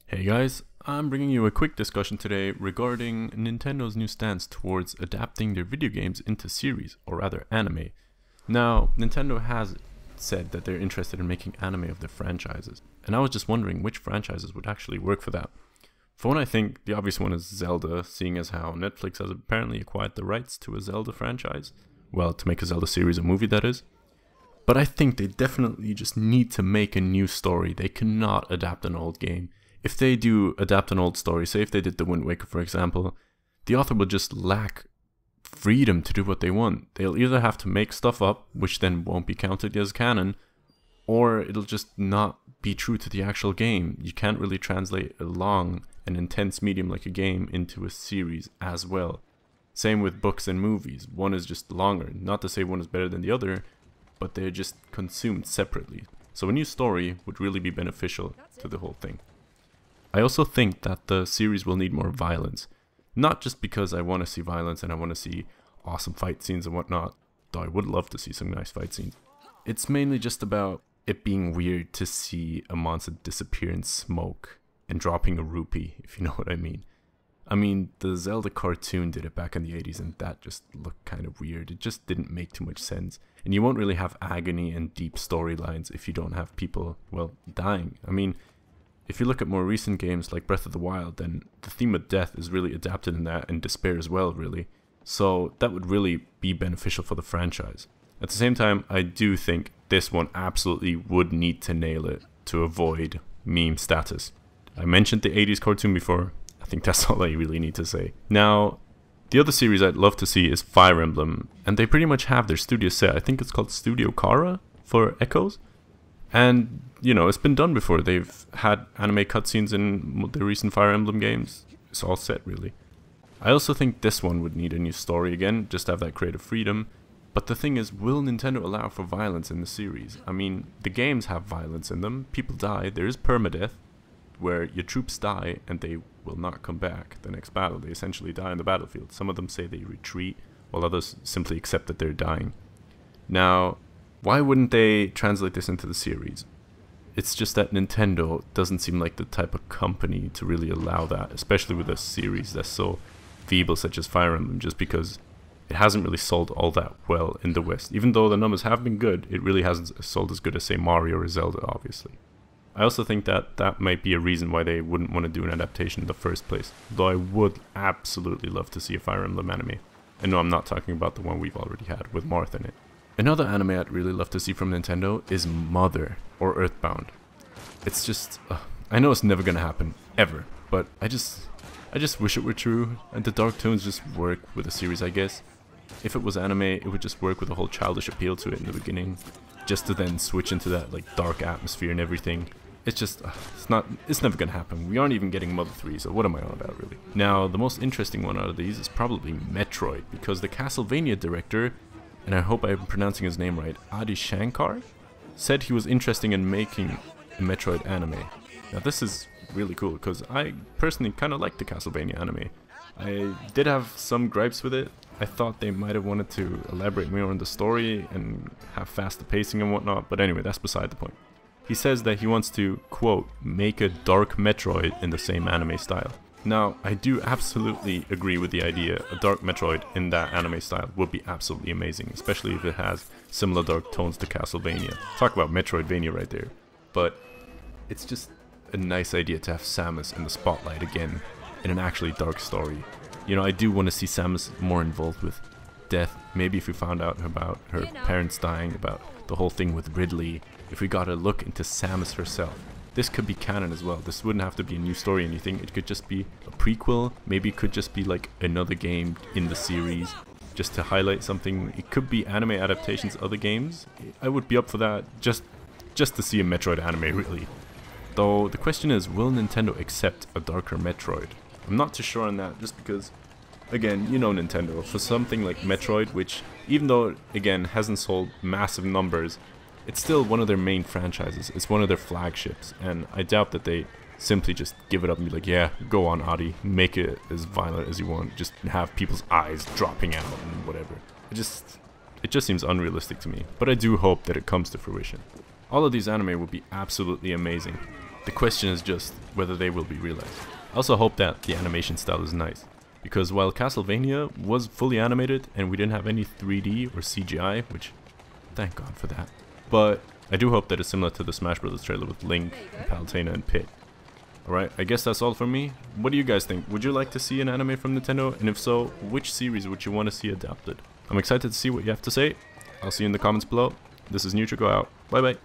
Hey guys, I'm bringing you a quick discussion today regarding Nintendo's new stance towards adapting their video games into series, or rather anime. Now, Nintendo has said that they're interested in making anime of their franchises, and I was just wondering which franchises would actually work for that. For one, I think the obvious one is Zelda, seeing as how Netflix has apparently acquired the rights to a Zelda franchise. Well, to make a Zelda series a movie, that is. But I think they definitely just need to make a new story. They cannot adapt an old game. If they do adapt an old story, say if they did The Wind Waker for example, the author will just lack freedom to do what they want. They'll either have to make stuff up, which then won't be counted as canon, or it'll just not be true to the actual game. You can't really translate a long and intense medium like a game into a series as well. Same with books and movies. One is just longer. Not to say one is better than the other, but they're just consumed separately. So a new story would really be beneficial to the whole thing. I also think that the series will need more violence. Not just because I want to see violence and I want to see awesome fight scenes and whatnot, though I would love to see some nice fight scenes. It's mainly just about it being weird to see a monster disappear in smoke and dropping a rupee, if you know what I mean. I mean, the Zelda cartoon did it back in the 80s and that just looked kind of weird. It just didn't make too much sense. And you won't really have agony and deep storylines if you don't have people, well, dying. I mean, if you look at more recent games like Breath of the Wild, then the theme of death is really adapted in that, and despair as well, really. So that would really be beneficial for the franchise. At the same time, I do think this one absolutely would need to nail it to avoid meme status. I mentioned the 80s cartoon before. I think that's all I really need to say. Now, the other series I'd love to see is Fire Emblem, and they pretty much have their studio set. I think it's called Studio Kara for Echoes. And, you know, it's been done before. They've had anime cutscenes in the recent Fire Emblem games. It's all set, really. I also think this one would need a new story again, just to have that creative freedom. But the thing is, will Nintendo allow for violence in the series? I mean, the games have violence in them. People die. There is permadeath, where your troops die and they will not come back the next battle. They essentially die on the battlefield. Some of them say they retreat, while others simply accept that they're dying. Now, why wouldn't they translate this into the series? It's just that Nintendo doesn't seem like the type of company to really allow that, especially with a series that's so feeble such as Fire Emblem, just because it hasn't really sold all that well in the West. Even though the numbers have been good, it really hasn't sold as good as, say, Mario or Zelda, obviously. I also think that that might be a reason why they wouldn't want to do an adaptation in the first place, though I would absolutely love to see a Fire Emblem anime. And no, I'm not talking about the one we've already had with Marth in it. Another anime I'd really love to see from Nintendo is Mother, or Earthbound. It's just, I know it's never gonna happen, ever, but I just wish it were true, and the dark tones just work with the series, I guess. If it was anime, it would just work with a whole childish appeal to it in the beginning, just to then switch into that like dark atmosphere and everything. It's just, it's never gonna happen. We aren't even getting Mother 3, so what am I on about, really? Now, the most interesting one out of these is probably Metroid, because the Castlevania director, and I hope I'm pronouncing his name right, Adi Shankar, said he was interested in making a Metroid anime. Now this is really cool, because I personally kind of like the Castlevania anime. I did have some gripes with it. I thought they might have wanted to elaborate more on the story and have faster pacing and whatnot, but anyway, that's beside the point. He says that he wants to, quote, make a dark Metroid in the same anime style. Now, I do absolutely agree with the idea. A dark Metroid in that anime style would be absolutely amazing, especially if it has similar dark tones to Castlevania. Talk about Metroidvania right there. But it's just a nice idea to have Samus in the spotlight again in an actually dark story. You know, I do want to see Samus more involved with death. Maybe if we found out about her parents dying, about the whole thing with Ridley, if we got a look into Samus herself. This could be canon as well. This wouldn't have to be a new story or anything. It could just be a prequel. Maybe it could just be like another game in the series, just to highlight something. It could be anime adaptations of other games. I would be up for that, just to see a Metroid anime, really. Though the question is, will Nintendo accept a darker Metroid? I'm not too sure on that, just because, again, you know Nintendo. For something like Metroid, which, even though, again, hasn't sold massive numbers, it's still one of their main franchises. It's one of their flagships, and I doubt that they simply just give it up and be like, yeah, go on, Adi, make it as violent as you want, just have people's eyes dropping out and whatever. It just seems unrealistic to me, but I do hope that it comes to fruition. All of these anime would be absolutely amazing. The question is just whether they will be realized. I also hope that the animation style is nice, because while Castlevania was fully animated and we didn't have any 3D or CGI, which thank God for that, but I do hope that it's similar to the Smash Bros. Trailer with Link, and Palutena, and Pit. Alright, I guess that's all from me. What do you guys think? Would you like to see an anime from Nintendo? And if so, which series would you want to see adapted? I'm excited to see what you have to say. I'll see you in the comments below. This is Nutrico out. Bye bye.